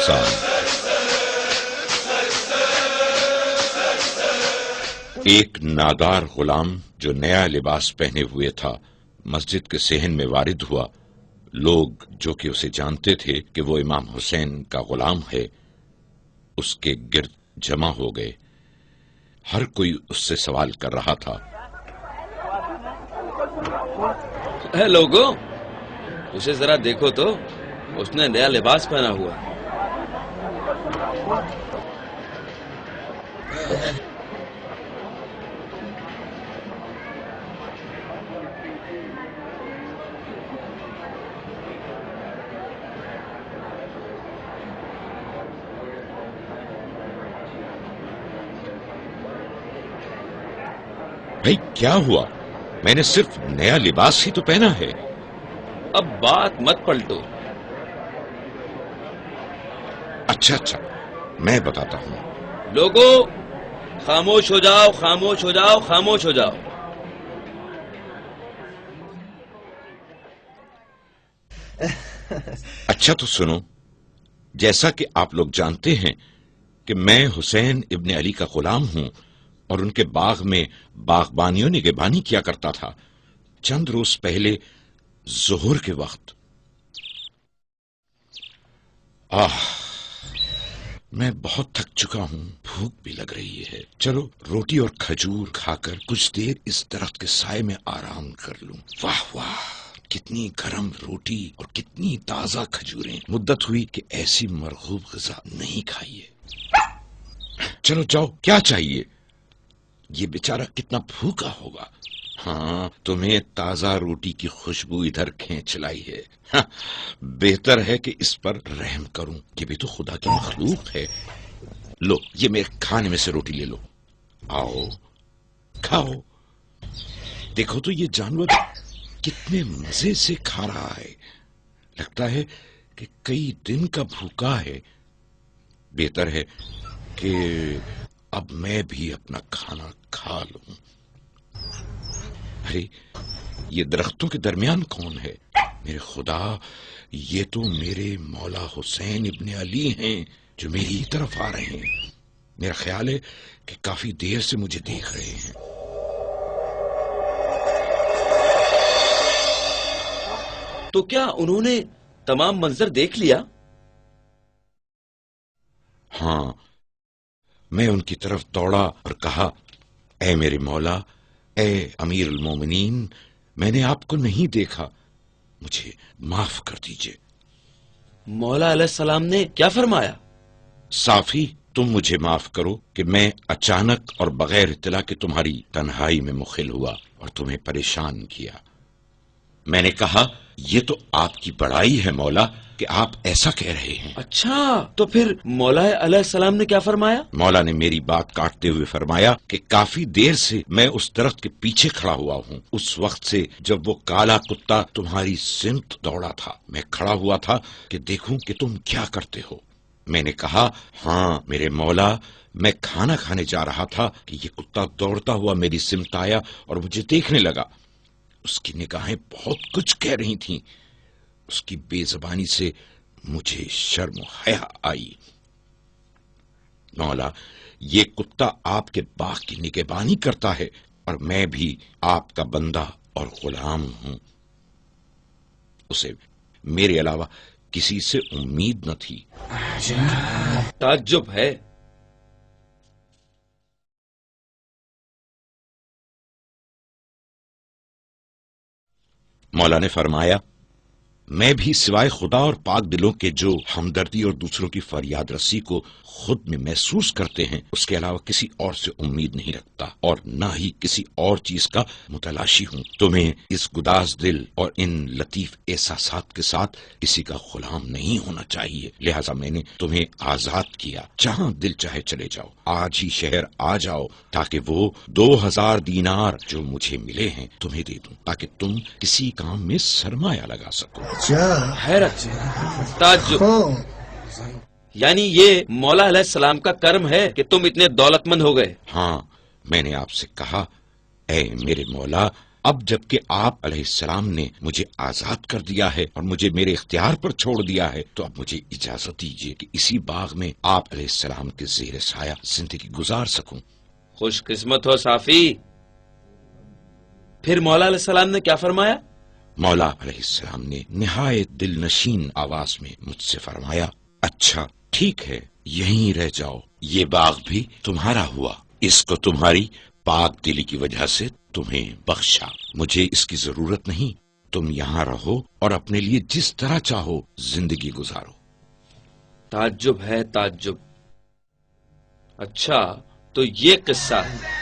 احسان۔ ایک نادار غلام جو نیا لباس پہنے ہوئے تھا مسجد کے صحن میں وارد ہوا۔ لوگ جو کہ اسے جانتے تھے کہ وہ امام حسین کا غلام ہے اس کے گرد جمع ہو گئے۔ ہر کوئی اس سے سوال کر رہا تھا۔ اے لوگو، اسے ذرا دیکھو تو، اس نے نیا لباس پہنا ہوا۔ بھئی کیا ہوا؟ میں نے صرف نیا لباس ہی تو پہنا ہے۔ اب بات مت پلٹو۔ اچھا میں بتاتا ہوں۔ لوگو خاموش ہو جاؤ، خاموش ہو جاؤ، خاموش ہو جاؤ۔ اچھا تو سنو، جیسا کہ آپ لوگ جانتے ہیں کہ میں حسین ابن علی کا غلام ہوں اور ان کے باغ میں باغبانیوں نگہبانی کیا کرتا تھا۔ چند روز پہلے ظہر کے وقت میں بہت تھک چکا ہوں، بھوک بھی لگ رہی ہے۔ چلو روٹی اور کھجور کھا کر کچھ دیر اس درخت کے سائے میں آرام کر لوں۔ واہ واہ، کتنی گرم روٹی اور کتنی تازہ کھجوریں۔ مدت ہوئی کہ ایسی مرغوب غذا نہیں کھائی ہے۔ چلو جاؤ، کیا چاہیے؟ یہ بیچارہ کتنا بھوکا ہوگا۔ ہاں، تمہیں تازہ روٹی کی خوشبو ادھر کھینچ لائی ہے۔ ہاں، بہتر ہے کہ اس پر رحم کروں، یہ بھی تو خدا کی مخلوق ہے۔ لو، یہ میرے کھانے میں سے روٹی لے لو۔ آؤ کھاؤ۔ دیکھو تو یہ جانور کتنے مزے سے کھا رہا ہے، لگتا ہے کہ کئی دن کا بھوکا ہے۔ بہتر ہے کہ اب میں بھی اپنا کھانا کھا لوں۔ ارے یہ درختوں کے درمیان کون ہے؟ میرے خدا، یہ تو میرے مولا حسین ابن علی ہیں جو میری طرف آ رہے ہیں۔ میرا خیال ہے کہ کافی دیر سے مجھے دیکھ رہے ہیں۔ تو کیا انہوں نے تمام منظر دیکھ لیا؟ ہاں، میں ان کی طرف دوڑا اور کہا، اے میرے مولا، اے امیر المومنین، میں نے آپ کو نہیں دیکھا، مجھے معاف کر دیجئے۔ مولا علیہ السلام نے کیا فرمایا؟ صافی، تم مجھے معاف کرو کہ میں اچانک اور بغیر اطلاع کے تمہاری تنہائی میں مخل ہوا اور تمہیں پریشان کیا۔ میں نے کہا، یہ تو آپ کی بڑائی ہے مولا کہ آپ ایسا کہہ رہے ہیں۔ اچھا، تو پھر مولا علیہ السلام نے کیا فرمایا؟ مولا نے میری بات کاٹتے ہوئے فرمایا کہ کافی دیر سے میں اس درخت کے پیچھے کھڑا ہوا ہوں، اس وقت سے جب وہ کالا کتا تمہاری سمت دوڑا تھا۔ میں کھڑا ہوا تھا کہ دیکھوں کہ تم کیا کرتے ہو۔ میں نے کہا، ہاں میرے مولا، میں کھانا کھانے جا رہا تھا کہ یہ کتا دوڑتا ہوا میری سمت آیا اور مجھے دیکھنے لگا۔ اس کی نگاہیں بہت کچھ کہہ رہی تھیں۔ اس کی بے زبانی سے مجھے شرم و حیا آئی۔ مولا، یہ کتا آپ کے باغ کی نگہبانی کرتا ہے اور میں بھی آپ کا بندہ اور غلام ہوں۔ اسے میرے علاوہ کسی سے امید نہ تھی۔ تعجب ہے۔ مولا نے فرمایا، میں بھی سوائے خدا اور پاک دلوں کے جو ہمدردی اور دوسروں کی فریاد رسی کو خود میں محسوس کرتے ہیں، اس کے علاوہ کسی اور سے امید نہیں رکھتا اور نہ ہی کسی اور چیز کا متلاشی ہوں۔ تمہیں اس گداز دل اور ان لطیف احساسات کے ساتھ کسی کا غلام نہیں ہونا چاہیے، لہٰذا میں نے تمہیں آزاد کیا۔ جہاں دل چاہے چلے جاؤ، آج ہی شہر آ جاؤ تاکہ وہ 2000 دینار جو مجھے ملے ہیں تمہیں دے دوں، تاکہ تم کسی کام میں سرمایہ لگا سکو۔ حیرت، تعجب، یعنی یہ مولا علیہ السلام کا کرم ہے کہ تم اتنے دولت مند ہو گئے۔ ہاں، میں نے آپ سے کہا، اے میرے مولا، اب جبکہ آپ علیہ السلام نے مجھے آزاد کر دیا ہے اور مجھے میرے اختیار پر چھوڑ دیا ہے، تو اب مجھے اجازت دیجیے کہ اسی باغ میں آپ علیہ السلام کے زیر سایہ زندگی گزار سکوں۔ خوش قسمت ہو صافی۔ پھر مولا علیہ السلام نے کیا فرمایا؟ مولا علیہ السلام نے نہایت دل نشین آواز میں مجھ سے فرمایا، اچھا ٹھیک ہے، یہیں رہ جاؤ، یہ باغ بھی تمہارا ہوا، اس کو تمہاری پاک دلی کی وجہ سے تمہیں بخشا، مجھے اس کی ضرورت نہیں، تم یہاں رہو اور اپنے لیے جس طرح چاہو زندگی گزارو۔ تعجب ہے، تعجب۔ اچھا تو یہ قصہ ہے۔